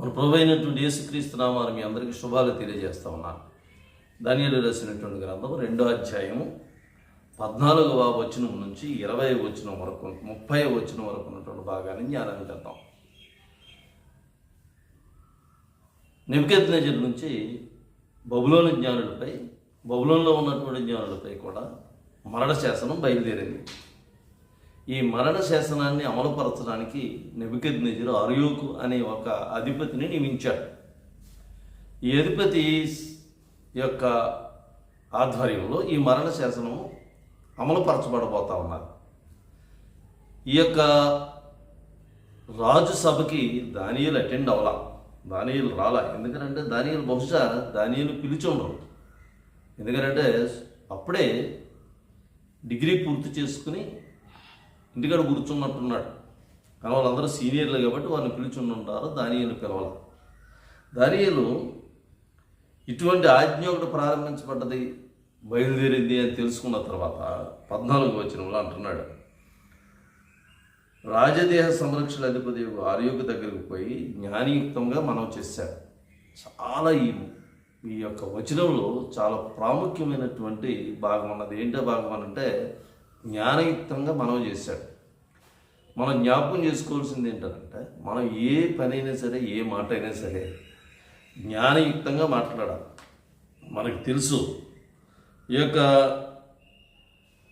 మన ప్రభు అయినటువంటి యేసుక్రీస్తు నామాన్ని మీ అందరికీ శుభాలు తెలియజేస్తా ఉన్నాను. దానియేలు రాసినటువంటి గ్రంథం 2వ అధ్యాయము 14వ వచనం నుంచి 20వ వచనం వరకు 30వ వచనం వరకు ఉన్నటువంటి భాగాన్ని ధ్యానం చేద్దాం. నెబుకద్నెజరు నుంచి బబులోను జ్ఞానులపై, బబులోనులో ఉన్నటువంటి జ్ఞానులపై కూడా మరణ శాసనం బయలుదేరింది. ఈ మరణ శాసనాన్ని అమలుపరచడానికి నెబుకద్నెజరు అర్యోకు అనే ఒక అధిపతిని నియమించాడు. ఈ అధిపతి యొక్క ఆధ్వర్యంలో ఈ మరణ శాసనం అమలుపరచబడబోతా ఉన్నారు. ఈ యొక్క రాజు సభకి దానియేలు అటెండ్ అవ్వాల, దానియేలు రాలా. ఎందుకంటే దానియేలు బహుశా దానియేలు పిలిచి ఉండరు. ఎందుకంటే అప్పుడే డిగ్రీ పూర్తి చేసుకుని ఇంటికాడ కూర్చున్నట్టున్నాడు. కానీ వాళ్ళందరూ సీనియర్లు కాబట్టి వారిని పిలిచి ఉంటారు. దానియేలు పిలవాలి. దానియేలు ఇటువంటి ఆజ్ఞ ఒకటి ప్రారంభించబడ్డది, బయలుదేరింది అని తెలుసుకున్న తర్వాత 14వ వచనంలో అంటున్నాడు, రాజదేహ సంరక్షణ అధిపతి అర్యోకు దగ్గరికి పోయి జ్ఞానయుక్తంగా మనం చేశాడు. చాలా ఈ యొక్క వచనంలో చాలా ప్రాముఖ్యమైనటువంటి భాగం అన్నది. ఏంటో భాగం అనంటే జ్ఞానయుక్తంగా మనం చేశాడు. మనం జ్ఞాపకం చేసుకోవాల్సింది ఏంటంటే, మనం ఏ పని అయినా సరే, ఏ మాట అయినా సరే జ్ఞానయుక్తంగా మాట్లాడాలి. మనకు తెలుసు ఈ యొక్క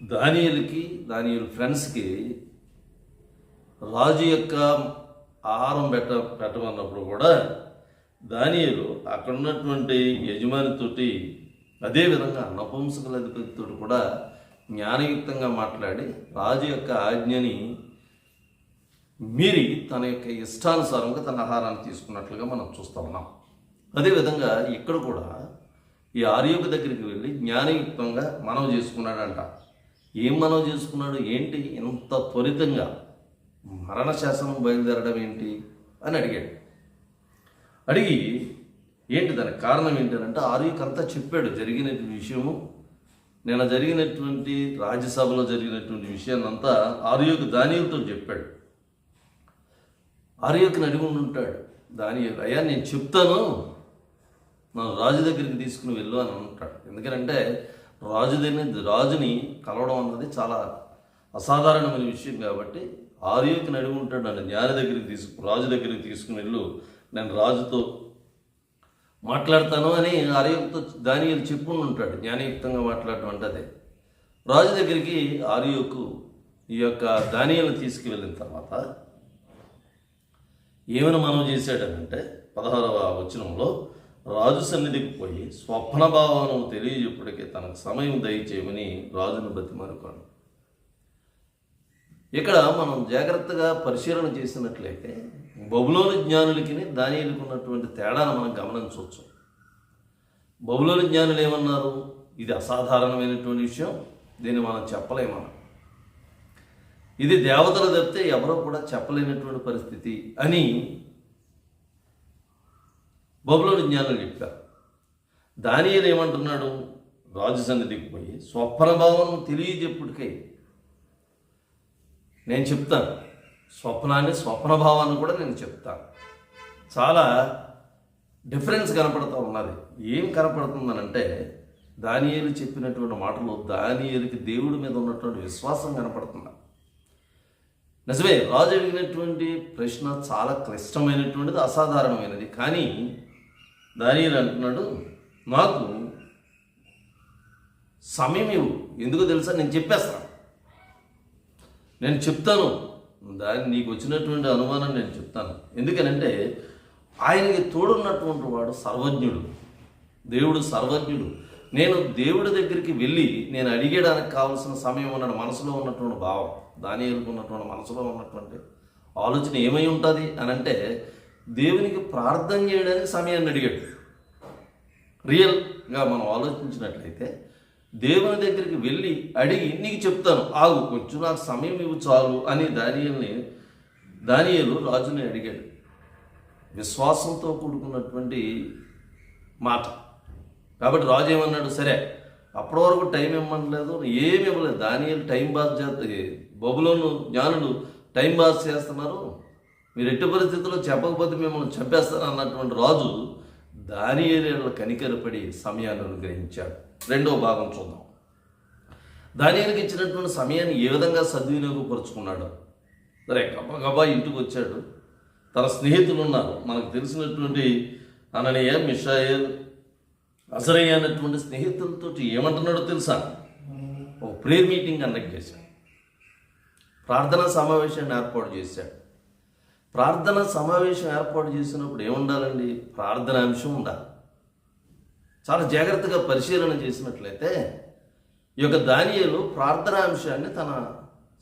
దానియేలు ఫ్రెండ్స్కి రాజు యొక్క ఆహారం పెట్టమన్నప్పుడు కూడా దానియేలు అక్కడ ఉన్నటువంటి యజమానితోటి, అదేవిధంగా నపుంసకుల అధిపతితో కూడా జ్ఞానయుక్తంగా మాట్లాడి రాజు యొక్క ఆజ్ఞని మీరి తన యొక్క ఇష్టానుసారంగా తన ఆహారాన్ని తీసుకున్నట్లుగా మనం చూస్తూ ఉన్నాం. అదేవిధంగా ఇక్కడ కూడా ఈ అర్యోకు దగ్గరికి వెళ్ళి జ్ఞానయుక్తంగా మనవి చేసుకున్నాడంట. ఏం మనవి చేసుకున్నాడు, ఏంటి ఇంత త్వరితంగా మరణ శాసనం బయలుదేరడం ఏంటి అని అడిగాడు. అడిగి ఏంటి దానికి కారణం ఏంటంటే అర్యోకు అంతా చెప్పాడు జరిగిన విషయము. నిన్న జరిగినటువంటి రాజ్యసభలో జరిగినటువంటి విషయాన్ని అంతా అర్యోకు దానియేలుతో చెప్పాడు. అర్యోకుని అడిగి ఉంటాడు దానియేలు, అయ్యా నేను చెప్తాను, నన్ను రాజు దగ్గరికి తీసుకుని వెళ్ళు అని అంటాడు. ఎందుకంటే రాజుని కలవడం అన్నది చాలా అసాధారణమైన విషయం కాబట్టి అర్యోకుని అడిగి ఉంటాడు, నన్ను రాజు దగ్గరికి తీసుకుని వెళ్ళు, నేను రాజుతో మాట్లాడతాను అని అర్యోకుతో దానియేలు చెప్పుకుని ఉంటాడు. జ్ఞానయుక్తంగా మాట్లాడటం అంటే అదే. రాజు దగ్గరికి అర్యోకు ఈ యొక్క దానియేలును తీసుకువెళ్ళిన తర్వాత ఏమైనా మనం చేశాడనంటే 16వ వచనంలో, రాజు సన్నిధికి పోయి స్వప్న భావనను తెలియజెప్పటికీ తనకు సమయం దయచేయమని రాజును బతిమాలుకోడు. ఇక్కడ మనం జాగ్రత్తగా పరిశీలన చేసినట్లయితే బబులోను జ్ఞానులకి దానియేలుకు ఉన్నటువంటి తేడాను మనం గమనించవచ్చు. బబులోను జ్ఞానులు ఏమన్నారు, ఇది అసాధారణమైనటువంటి విషయం, దీన్ని మనం చెప్పలేమన్నా, ఇది దేవతలు తప్పితే ఎవరో కూడా చెప్పలేనటువంటి పరిస్థితి అని బబులోను జ్ఞానులు చెప్పారు. దానియేలు ఏమంటున్నాడు, రాజు సన్నిధికి పోయి స్వప్న భావన తెలియజెప్పుడికై నేను చెప్తాను, స్వప్న భావాన్ని కూడా నేను చెప్తాను. చాలా డిఫరెన్స్ కనపడుతూ ఉన్నది. ఏం కనపడుతుందనంటే దానియేలు చెప్పినటువంటి మాటలు దానియేలుకి దేవుడి మీద ఉన్నటువంటి విశ్వాసం కనపడుతుంది. నిజమే, రాజు అడిగినటువంటి ప్రశ్న చాలా క్లిష్టమైనటువంటిది, అసాధారణమైనది. కానీ దానియేలు అంటున్నాడు, నాకు సమయం ఇవ్వు, ఎందుకో తెలుసా, నేను చెప్పేస్తాను, నేను చెప్తాను, నీకు వచ్చినటువంటి అనుమానం నేను చెప్తాను. ఎందుకనంటే ఆయనకి తోడున్నటువంటి వాడు సర్వజ్ఞుడు, దేవుడు సర్వజ్ఞుడు. నేను దేవుడి దగ్గరికి వెళ్ళి నేను అడిగేయడానికి కావాల్సిన సమయం ఉన్నాడు. మనసులో ఉన్నటువంటి భావం, దానియేలుకు ఉన్నటువంటి మనసులో ఉన్నటువంటి ఆలోచన ఏమై ఉంటుంది అని అంటే, దేవునికి ప్రార్థన చేయడానికి సమయాన్ని అడిగాడు. రియల్గా మనం ఆలోచించినట్లయితే దేవుని దగ్గరికి వెళ్ళి అడిగి నీకు చెప్తాను, ఆగు, కొంచెం నాకు సమయం ఇవ్వు చాలు అని దానియేలు రాజుని అడిగాడు. విశ్వాసంతో కూడుకున్నటువంటి మాట. కాబట్టి రాజు ఏమన్నాడు, సరే అప్పటి వరకు టైం ఇవ్వలేదు, ఏమి ఇవ్వలేదు. దానియేలు టైం పాస్ బబులోను జ్ఞానులు టైం పాస్ చేస్తున్నారు, మీరు ఎట్టి పరిస్థితుల్లో చెప్పకపోతే మిమ్మల్ని చంపేస్తారు అన్నటువంటి రాజు దానియేలు కనికరపడి సమయాన్ని అనుగ్రహించాడు. రెండవ భాగం చూద్దాం. దానియేలుకి ఇచ్చినటువంటి సమయాన్ని ఏ విధంగా సద్వినియోగపరుచుకున్నాడు. సరే, గబా ఇంటికి వచ్చాడు. తన స్నేహితులు ఉన్నారు, మనకు తెలిసినటువంటి అననీయ, మిషాయేల్, అజరయ్య అనేటువంటి స్నేహితులతో ఏమంటున్నాడో తెలుసా? ఒక ప్రేయర్ మీటింగ్ కండక్ట్ చేశాడు. ప్రార్థనా సమావేశాన్ని ఏర్పాటు చేశాడు. ప్రార్థనా సమావేశం ఏర్పాటు చేసినప్పుడు ఏముండాలండి? ప్రార్థన అంశం ఉండాలి. చాలా జాగ్రత్తగా పరిశీలన చేసినట్లయితే ఈ యొక్క దానియేలు ప్రార్థనా అంశాన్ని తన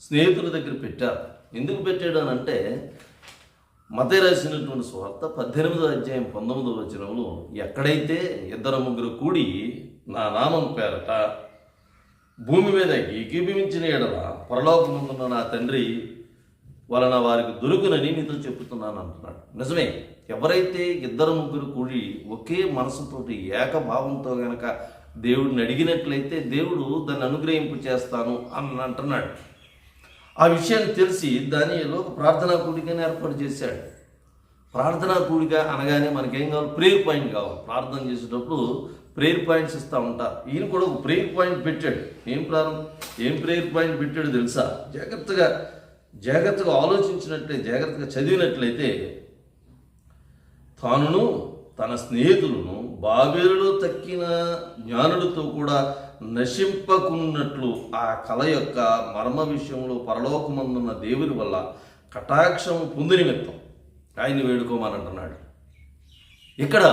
స్నేహితుల దగ్గర పెట్టారు. ఎందుకు పెట్టాడు అని అంటే, మత్తయి రాసినటువంటి సువార్త 18వ అధ్యాయం 19వ వచనంలో, ఎక్కడైతే ఇద్దరు ముగ్గురు కూడి నా నామం పేరట భూమి మీద ఏకీభవించిన ఎడల పరలోకమందున్న నా తండ్రి వలన వారికి దొరుకునని నీతో చెప్తున్నాను అంటున్నాడు. నిజమే, ఎవరైతే ఇద్దరు ముగ్గురు కూడి ఒకే మనసుతోటి ఏకభావంతో గనక దేవుడిని అడిగినట్లయితే దేవుడు దాన్ని అనుగ్రహింపు చేస్తాను అని అంటున్నాడు. ఆ విషయాన్ని తెలిసి దానియేలు ఒక ప్రార్థనా కూడికని ఏర్పాటు చేశాడు. ప్రార్థనా కూడిక అనగానే మనకేం కావాలి? ప్రేయర్ పాయింట్ కావాలి. ప్రార్థన చేసేటప్పుడు ప్రేయర్ పాయింట్స్ ఇస్తూ ఉంటారు. ఈయన కూడా ఒక ప్రేయర్ పాయింట్ పెట్టాడు. ఏం ప్రేయర్ పాయింట్ పెట్టాడు తెలుసా? జాగ్రత్తగా ఆలోచించినట్లయితే, జాగ్రత్తగా చదివినట్లయితే, తానును తన స్నేహితులను బాబేలులో తక్కిన జ్ఞానులతో కూడా నశింపకున్నట్లు ఆ కళ యొక్క మర్మ విషయంలో పరలోకమందున్న దేవుని వల్ల కటాక్షం పొంది నిమిత్తం ఆయన్ని వేడుకోమనంటున్నాడు. ఇక్కడ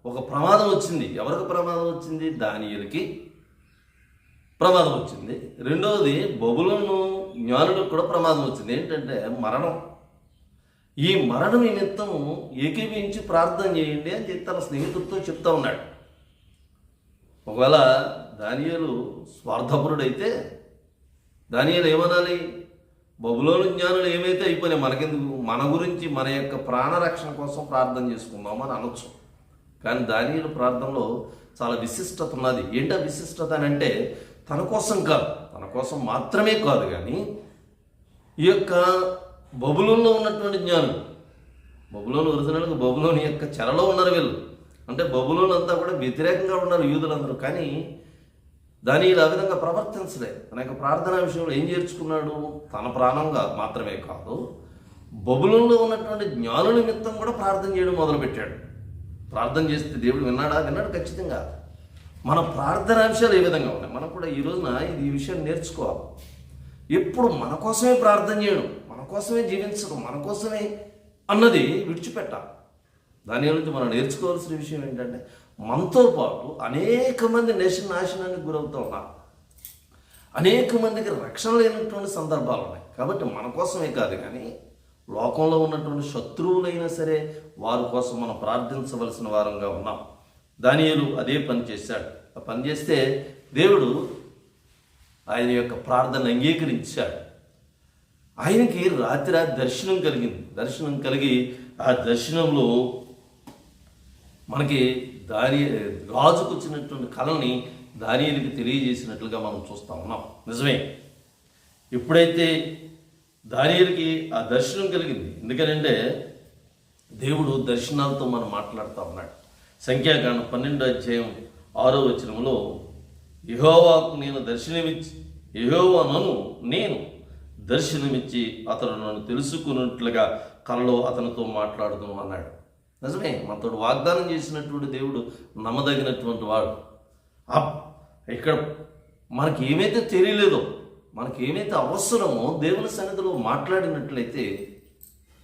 ఒక ప్రమాదం వచ్చింది. ఎవరికి ప్రమాదం వచ్చింది? దానియేలుకి ప్రమాదం వచ్చింది. రెండవది, బబులోను జ్ఞానులకు కూడా ప్రమాదం వచ్చింది. ఏంటంటే మరణం. ఈ మరణం నిమిత్తం ఏకీభవించి ప్రార్థన చేయండి అని చెప్పి తన స్నేహితులతో చెప్తా ఉన్నాడు. ఒకవేళ దానియేలు స్వార్థపరుడైతే దానియేలు ఏమనాలి? బబులోను జ్ఞానులు ఏమైతే అయిపోయినాయి, మనకెందుకు, మన గురించి మన యొక్క ప్రాణరక్షణ కోసం ప్రార్థన చేసుకుందాం అని అనొచ్చు. కానీ దానియేలు ప్రార్థనలో చాలా విశిష్టత ఉన్నది. ఏంటో విశిష్టత అని అంటే, తన కోసం కాదు, తన కోసం మాత్రమే కాదు, కానీ ఈ యొక్క బబులోన్లో ఉన్నటువంటి జ్ఞానులు, బబులోను ఒరిజినల్గా బబులోని యొక్క చెరలో ఉన్నారు వీళ్ళు. అంటే బబులోన్ అంతా కూడా వ్యతిరేకంగా ఉన్నారు యూదులందరూ. కానీ దానియేలు ఆ విధంగా ప్రవర్తించలే. తన యొక్క ప్రార్థనా విషయంలో ఏం చేర్చుకున్నాడు? తన ప్రాణంగా మాత్రమే కాదు, బబులోన్లో ఉన్నటువంటి జ్ఞానుల నిమిత్తం కూడా ప్రార్థన చేయడం మొదలుపెట్టాడు. ప్రార్థన చేస్తే దేవుడు విన్నాడా? విన్నాడు ఖచ్చితంగా. మన ప్రార్థన అంశాలు ఏ విధంగా ఉన్నాయి? మనం కూడా ఈ రోజున ఈ విషయం నేర్చుకోవాలి. ఎప్పుడు మన కోసమే ప్రార్థన చేయడం, మన కోసమే జీవించడం, మన కోసమే అన్నది విడిచిపెట్టాలి. దాని గురించి మనం నేర్చుకోవాల్సిన విషయం ఏంటంటే, మనతో పాటు అనేక మంది నాశనానికి గురవుతూ ఉన్నారు. అనేక మందికి రక్షణ లేనటువంటి సందర్భాలు ఉన్నాయి. కాబట్టి మన కోసమే కాదు, కానీ లోకంలో ఉన్నటువంటి శత్రువులైనా సరే వారి కోసం మనం ప్రార్థించవలసిన వారంగా ఉన్నాం. దానియేలు అదే పని చేశాడు. ఆ పని చేస్తే దేవుడు ఆయన యొక్క ప్రార్థన అంగీకరించాడు. ఆయనకి రాత్రి దర్శనం కలిగింది. దర్శనం కలిగి ఆ దర్శనంలో మనకి రాజుకు వచ్చినటువంటి కళని దానియేలుకి తెలియజేసినట్లుగా మనం చూస్తూ ఉన్నాం. నిజమే, ఎప్పుడైతే దానియేలుకి ఆ దర్శనం కలిగింది, ఎందుకనంటే దేవుడు దర్శనాలతో మనం మాట్లాడుతూ ఉన్నాడు. సంఖ్యాకాండం 12వ అధ్యాయం 6వ వచనంలో, యెహోవాకు నేను దర్శనమిచ్చి అతడు నన్ను తెలుసుకున్నట్లుగా కలలో అతనితో మాట్లాడుతూ అన్నాడు. నిజమే, మనతో వాగ్దానం చేసినటువంటి దేవుడు నమ్మదగినటువంటి వాడు. ఇక్కడ మనకి ఏమైతే తెలియలేదో, మనకి ఏమైతే అవసరమో దేవుని సన్నిధిలో మాట్లాడినట్లయితే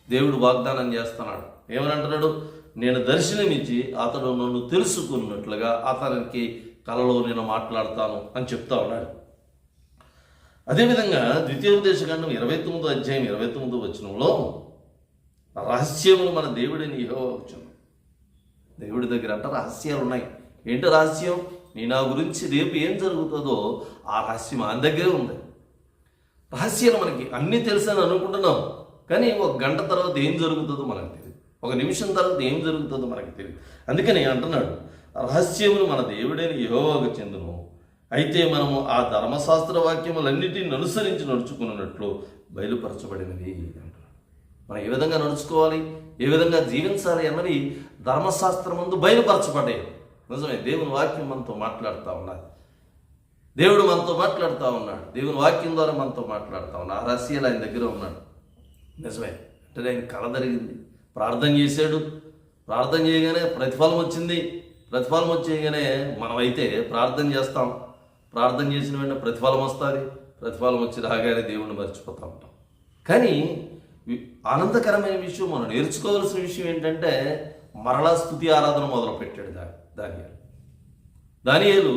దేవుడు వాగ్దానం చేస్తున్నాడు. ఏమని అంటున్నాడు? నేను దర్శనమిచ్చి అతడు నన్ను తెలుసుకున్నట్లుగా అతనికి కలలో నేను మాట్లాడతాను అని చెప్తా ఉన్నాడు. అదేవిధంగా ద్వితీయోపదేశకాండం 29వ అధ్యాయం 29వ వచనంలో, రహస్యములు మన దేవుడిని యెహోవా వచ్చును. దేవుడి దగ్గర అంట రహస్యాలు ఉన్నాయి. ఏంటో రహస్యం? నీ నా గురించి రేపు ఏం జరుగుతుందో ఆ రహస్యం ఆయన దగ్గరే ఉంది. రహస్యాలు మనకి అన్నీ తెలుసని అనుకుంటున్నాం, కానీ ఒక గంట తర్వాత ఏం జరుగుతుందో మనకు తెలియదు, ఒక నిమిషం తర్వాత ఏం జరుగుతుందో మనకు తెలియదు. అందుకని అంటున్నాడు, రహస్యములు మన దేవుడైన యెహోవాకు చెందును. అయితే మనము ఆ ధర్మశాస్త్ర వాక్యములన్నిటిని అనుసరించి నడుచుకున్నట్లు బయలుపరచబడినవి అంటున్నాడు. మనం ఏ విధంగా నడుచుకోవాలి, ఏ విధంగా జీవించాలి అన్నవి ధర్మశాస్త్రం ముందు బయలుపరచబడ్డాయి. నిజమే, దేవుని వాక్యం మనతో మాట్లాడుతూ ఉన్నది. దేవుడు మనతో మాట్లాడుతూ ఉన్నాడు. దేవుని వాక్యం ద్వారా మనతో మాట్లాడుతూ ఉన్నాడు. ఆ రహస్యాలు ఆయన దగ్గర ఉన్నాడు. నిజమే, అంటే ఆయన కళ జరిగింది, ప్రార్థన చేశాడు. ప్రార్థన చేయగానే ప్రతిఫలం వచ్చింది. ప్రతిఫలం వచ్చేయగానే మనమైతే ప్రార్థన చేస్తాం. ప్రార్థన చేసిన వెంటనే ప్రతిఫలం వస్తుంది. ప్రతిఫలం వచ్చి రాగానే దేవుణ్ణి మర్చిపోతూ ఉంటాం. కానీ ఆనందకరమైన విషయం, మనం నేర్చుకోవాల్సిన విషయం ఏంటంటే మరలా స్తుతి ఆరాధన మొదలుపెట్టాడు దానియేలు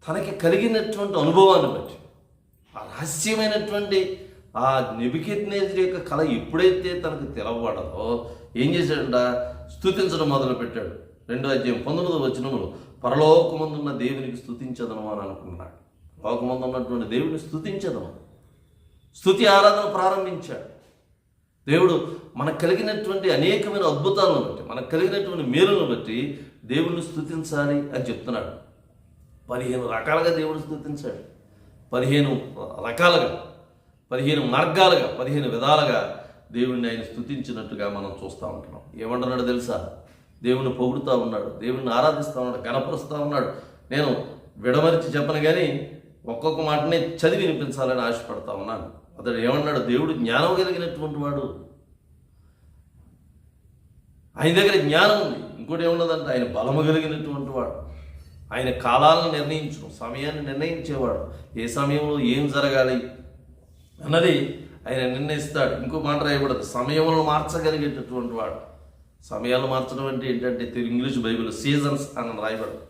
తనకి కలిగినటువంటి అనుభవాన్ని బట్టి, ఆ రహస్యమైనటువంటి ఆ నెబుకద్నెజరు యొక్క కళ ఎప్పుడైతే తనకు తెలవబడదో ఏం చేశాడంట, స్తుతించడం మొదలుపెట్టాడు. 2:19 పరలోకమందున్న దేవునికి స్తుతించదను అని అనుకున్నాడు. లోకమందు ఉన్నటువంటి దేవుని స్తుతించదను, స్తుతి ఆరాధన ప్రారంభించాడు. దేవుడు మనకు కలిగినటువంటి అనేకమైన అద్భుతాలను బట్టి, మనకు కలిగినటువంటి మేలులను బట్టి దేవుణ్ణి స్తుతించాలి అని చెప్తున్నాడు. 15 రకాలుగా దేవుడు స్తుతించాడు. 15 రకాలుగా, 15 మార్గాలుగా, 15 విధాలుగా దేవుణ్ణి ఆయన స్తుతించినట్టుగా మనం చూస్తూ ఉంటున్నాం. ఏమంటున్నాడు తెలుసా? దేవుణ్ణి పొగుడుతూ ఉన్నాడు, దేవుణ్ణి ఆరాధిస్తూ ఉన్నాడు, గణపరుస్తూ ఉన్నాడు. నేను విడమరిచి చెప్పను కానీ ఒక్కొక్క మాటనే చదివి వినిపించాలని ఆశపడతా ఉన్నాను. అతడు ఏమన్నాడు? దేవుడు జ్ఞానం కలిగినటువంటి వాడు, ఆయన దగ్గర జ్ఞానం ఉంది. ఇంకోటి ఏమన్నదంటే ఆయన బలము కలిగినటువంటి వాడు, ఆయన కాలాలను నిర్ణయించు, సమయాన్ని నిర్ణయించేవాడు, ఏ సమయంలో ఏం జరగాలి అన్నది ఆయన నిర్ణయిస్తాడు. ఇంకో మాట రాయబడదు, సమయంలో మార్చగలిగేటటువంటి వాడు. సమయాలు మార్చడం అంటే ఏంటంటే ఇంగ్లీష్ బైబిల్ సీజన్స్ అని రాయబడదు.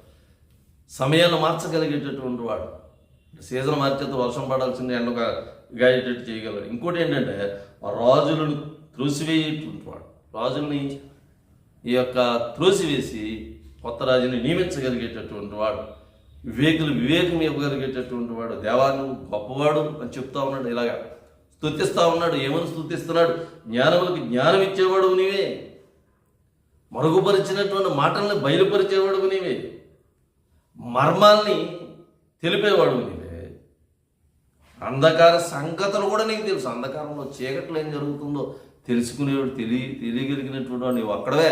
సమయాలు మార్చగలిగేటటువంటి వాడు. సీజన్ మార్చేతో వర్షం పడాల్సింది ఎండగా గాయేటట్టు చేయగలడు. ఇంకోటి ఏంటంటే రాజులను త్రోసివేయేటువంటి వాడు, రాజుల్ని ఈ యొక్క త్రోసివేసి కొత్త రాజుని నియమించగలిగేటటువంటి వాడు, వివేకం ఇవ్వగలిగేటటువంటి వాడు. దేవాను గొప్పవాడు అని చెప్తా ఉన్నాడు. ఇలాగా స్తుతిస్తూ ఉన్నాడు. ఏమని స్తుతిస్తున్నాడు? జ్ఞానములకు జ్ఞానం ఇచ్చేవాడు నీవే, మరుగుపరిచినటువంటి మాటల్ని బయలుపరిచేవాడు నీవే, మర్మాల్ని తెలిపేవాడు నీవే, అంధకార సంగతులు కూడా నీకు తెలుసు. అంధకారంలో చీకట్లో ఏం జరుగుతుందో తెలుసుకునేవాడు, తెలియగలిగినటువంటి వాడు నీవు అక్కడవే.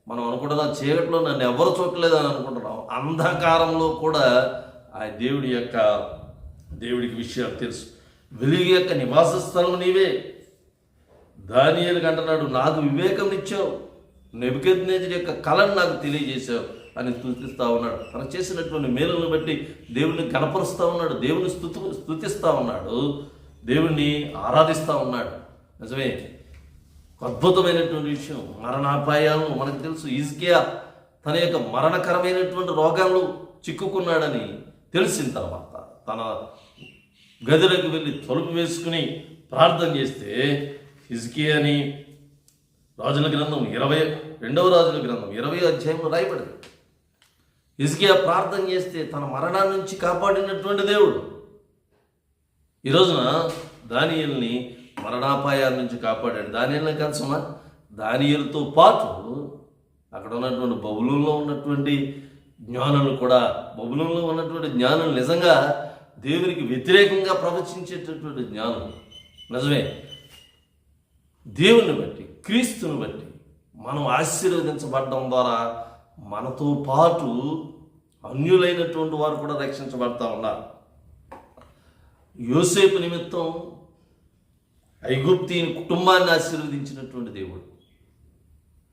మనం అనుకుంటున్నాం చీకట్లో నన్ను ఎవరు చూడలేదు అని అనుకుంటున్నాం. అంధకారంలో కూడా ఆ దేవుడికి విషయాలు తెలుసు. వెలుగు యొక్క నివాస స్థలం నీవే. దానియేలుకు అంటున్నాడు, నాకు వివేకం ఇచ్చావు, నెబుకద్నెజరు యొక్క కళను నాకు తెలియజేశావు అని స్తుతిస్తూ ఉన్నాడు. తనకు చేసినటువంటి మేలులను బట్టి దేవుడిని కనపరుస్తూ ఉన్నాడు, దేవుని స్తుతిస్తూ ఉన్నాడు, దేవుణ్ణి ఆరాధిస్తూ ఉన్నాడు. నిజమే, అద్భుతమైనటువంటి విషయం. మరణాపాయాలను మనకు తెలుసు. హిజ్కియా తన యొక్క మరణకరమైనటువంటి రోగాలు చిక్కుకున్నాడని తెలిసిన తర్వాత తన గదిలోకి వెళ్ళి తలుపు వేసుకుని ప్రార్థన చేస్తే హిజ్కియాని రాజుల గ్రంథం 22వ రాజుల గ్రంథం 20వ అధ్యాయంలో రాయబడింది. హిజ్కియా ప్రార్థన చేస్తే తన మరణాన్ని నుంచి కాపాడినటువంటి దేవుడు ఈ రోజున దానియేలుని మరణాపాయాల నుంచి కాపాడాడు. దానియేలుని కాదు సుమా, దానియేలుతో పాటు అక్కడ ఉన్నటువంటి బబులోనులో ఉన్నటువంటి జ్ఞానులు కూడా, బబులోనులో ఉన్నటువంటి జ్ఞానులు నిజంగా దేవునికి వ్యతిరేకంగా ప్రవచించేటటువంటి జ్ఞానం. నిజమే, దేవుని బట్టి, క్రీస్తుని బట్టి మనం ఆశీర్వదించబడడం ద్వారా మనతో పాటు అన్యులైనటువంటి వారు కూడా రక్షించబడతా ఉన్నారు. యోసేపు నిమిత్తం ఐగుప్తీయుని కుటుంబాన్ని ఆశీర్వదించినటువంటి దేవుడు.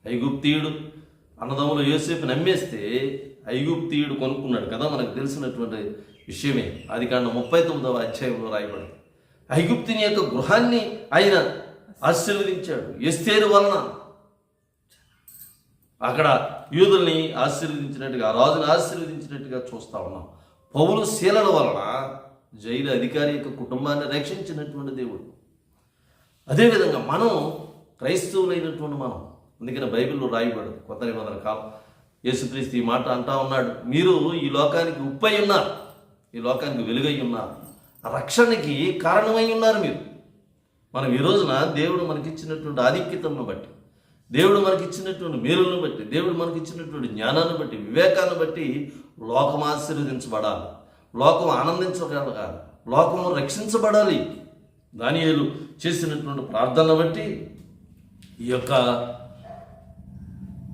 ఐగుప్తీయుడు అన్నదమ్ములు యోసేపుని నమ్మేస్తే ఐగుప్తీయుడు కొనుక్కున్నాడు కదా, మనకు తెలిసినటువంటి విషయమే. ఆదికాండం 39వ అధ్యాయంలో రాయబడింది. ఐగుప్తుని యొక్క గృహాన్ని ఆయన ఆశీర్వదించాడు ఎస్తేరు వలన. అక్కడ యూదుల్ని ఆశీర్వదించినట్టుగా, రాజుని ఆశీర్వదించినట్టుగా చూస్తూ ఉన్నాం. పౌలు శీలల వలన జైలు అధికారి యొక్క కుటుంబాన్ని రక్షించినటువంటి దేవుడు. అదేవిధంగా మనం క్రైస్తవులైనటువంటి మనం, అందుకని బైబిల్లో రాయబడింది కొత్త నిబంధన కాలం యేసుక్రీస్తు ఈ మాట అంటా ఉన్నాడు, మీరు ఈ లోకానికి ఉప్పై ఉన్నారు, ఈ లోకానికి వెలుగై ఉన్నారు, రక్షణకి కారణమై ఉన్నారు మీరు. మనం ఈ రోజున దేవుడు మనకిచ్చినటువంటి ఆధిక్యతను బట్టి, దేవుడు మనకిచ్చినటువంటి మేలులను బట్టి, దేవుడు మనకిచ్చినటువంటి జ్ఞానాన్ని బట్టి, వివేకాన్ని బట్టి లోకం ఆశీర్వదించబడాలి, లోకం ఆనందించగలగాలి, లోకము రక్షించబడాలి. దానియేలు చేసినటువంటి ప్రార్థనను బట్టి ఈ యొక్క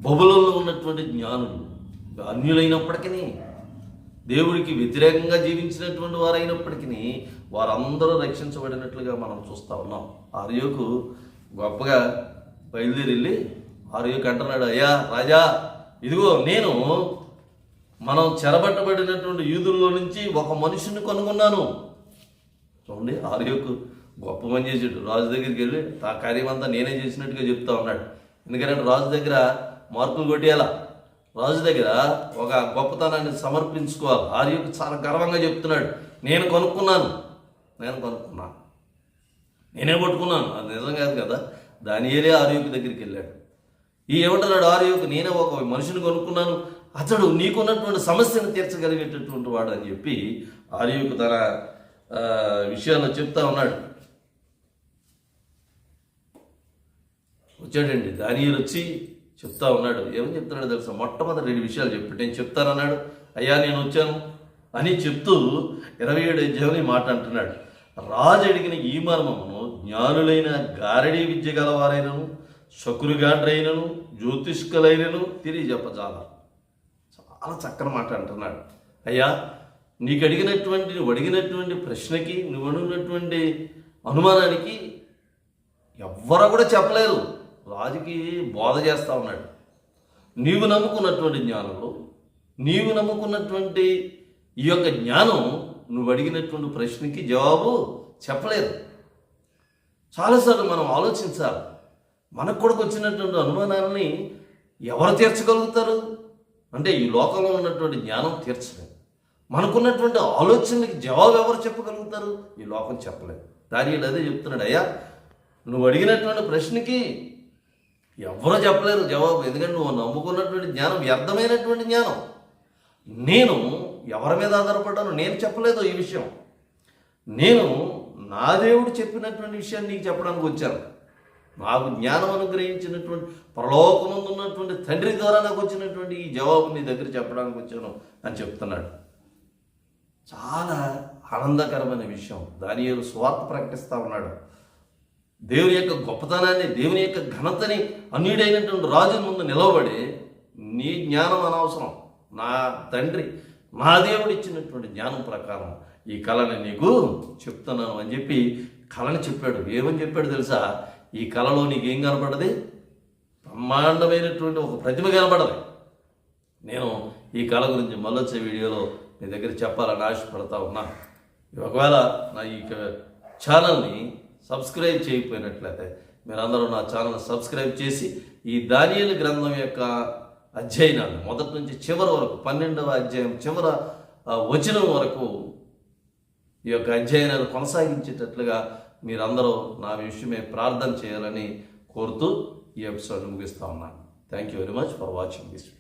బబులలో ఉన్నటువంటి జ్ఞానులు అన్యులైనప్పటికీ, దేవుడికి వ్యతిరేకంగా జీవించినటువంటి వారైనప్పటికీ వారందరూ రక్షించబడినట్లుగా మనం చూస్తూ ఉన్నాం. ఆర్యోకు గొప్పగా బయలుదేరి వెళ్ళి ఆర్యోకు అంటున్నాడు, అయ్యా రాజా, ఇదిగో నేను మనం చెరబట్టబడినటువంటి యూదుల్లో నుంచి ఒక మనిషిని కనుగొన్నాను. చూడండి, ఆర్యోకు గొప్ప పని చేసాడు. రాజు దగ్గరికి వెళ్ళి ఆ కార్యం అంతా నేనే చేసినట్టుగా చెప్తా ఉన్నాడు. ఎందుకంటే రాజు దగ్గర మార్కులు కొట్టేయాల, రాజు దగ్గర ఒక గొప్పతనాన్ని సమర్పించుకోవాలి. ఆర్యోకు చాలా గర్వంగా చెప్తున్నాడు, నేను కనుక్కున్నాను, నేనే పట్టుకున్నాను. అది నిజం కాదు కదా. దానియేలే ఆర్యోకు దగ్గరికి వెళ్ళాడు. ఏమంటున్నాడు ఆర్యోకు, నేనే ఒక మనిషిని కనుక్కున్నాను, అతడు నీకున్నటువంటి సమస్యను తీర్చగలిగేటటువంటి వాడు అని చెప్పి ఆర్యోకు తన విషయాల్లో చెప్తా ఉన్నాడు. వచ్చాడండి దానియేలు వచ్చి చెప్తా ఉన్నాడు. ఏమని చెప్తున్నాడు తెలుసా? మొట్టమొదటి 2 విషయాలు చెప్పి నేను చెప్తానన్నాడు. అయ్యా నేను వచ్చాను అని చెప్తూ 27 అధ్యాయం మాట అంటున్నాడు. రాజు అడిగిన ఈ మర్మమును జ్ఞానులైన గారడీ విద్య గలవారైనను, శకురుగాండ్రైనను, జ్యోతిష్కులైనను తిరిగి చెప్పజాల. చాలా చక్కని మాట అంటున్నాడు. అయ్యా, నీకు నువ్వు అడిగినటువంటి ప్రశ్నకి, నువ్వు అడిగినటువంటి అనుమానానికి ఎవ్వరూ కూడా చెప్పలేరు. రాజుకి బోధ చేస్తూ ఉన్నాడు. నీవు నమ్ముకున్నటువంటి జ్ఞానంలో, నీవు నమ్ముకున్నటువంటి ఈ యొక్క జ్ఞానం నువ్వు అడిగినటువంటి ప్రశ్నకి జవాబు చెప్పలేదు. చాలాసార్లు మనం ఆలోచించాలి. మనకు కూడా వచ్చినటువంటి అనుమానాలని ఎవరు తీర్చగలుగుతారు అంటే ఈ లోకంలో ఉన్నటువంటి జ్ఞానం తీర్చలేదు. మనకున్నటువంటి ఆలోచనలకి జవాబు ఎవరు చెప్పగలుగుతారు? ఈ లోకం చెప్పలేదు. దానిలో అదే చెప్తున్నాడు, అయ్యా నువ్వు అడిగినటువంటి ప్రశ్నకి ఎవరో చెప్పలేరు జవాబు. ఎందుకంటే నువ్వు నమ్ముకున్నటువంటి జ్ఞానం వ్యర్థమైనటువంటి జ్ఞానం. నేను ఎవరి మీద ఆధారపడ్డాను? నేను చెప్పలేదు ఈ విషయం. నేను నా దేవుడు చెప్పినటువంటి విషయాన్ని నీకు చెప్పడానికి వచ్చాను. నాకు జ్ఞానం అనుగ్రహించినటువంటి పరలోకమందు ఉన్నటువంటి తండ్రి ద్వారా నాకు వచ్చినటువంటి ఈ జవాబు నీ దగ్గర చెప్పడానికి వచ్చాను అని చెప్తున్నాడు. చాలా ఆనందకరమైన విషయం. దానియేలు సువార్త ప్రకటిస్తూ ఉన్నాడు. దేవుని యొక్క గొప్పతనాన్ని, దేవుని యొక్క ఘనతని అన్యుడైనటువంటి రాజు ముందు నిలవబడి, నీ జ్ఞానం అనవసరం, నా తండ్రి నా దేవుడు ఇచ్చినటువంటి జ్ఞానం ప్రకారం ఈ కళని నీకు చెప్తున్నాను అని చెప్పి కళని చెప్పాడు. ఏమని చెప్పాడు తెలుసా? ఈ కళలో నీకేం కనపడది? బ్రహ్మాండమైనటువంటి ఒక ప్రతిమ కనపడదు. నేను ఈ కళ గురించి మళ్ళొచ్చే వీడియోలో నీ దగ్గర చెప్పాలని ఆశపడతా ఉన్నా. ఒకవేళ నా ఈ ఛానల్ని సబ్స్క్రైబ్ చేయకపోయినట్లయితే మీరందరూ నా ఛానల్ సబ్స్క్రైబ్ చేసి ఈ దానియేలు గ్రంథం యొక్క అధ్యయనాన్ని మొదటి నుంచి చివరి వరకు 12వ అధ్యాయం చివరి వచనం వరకు ఈ యొక్క అధ్యయనాన్ని కొనసాగించేటట్లుగా మీరందరూ నా విషయమే ప్రార్థన చేయాలని కోరుతూ ఈ ఎపిసోడ్ ముగిస్తా ఉన్నాను. Thank you very much for watching this.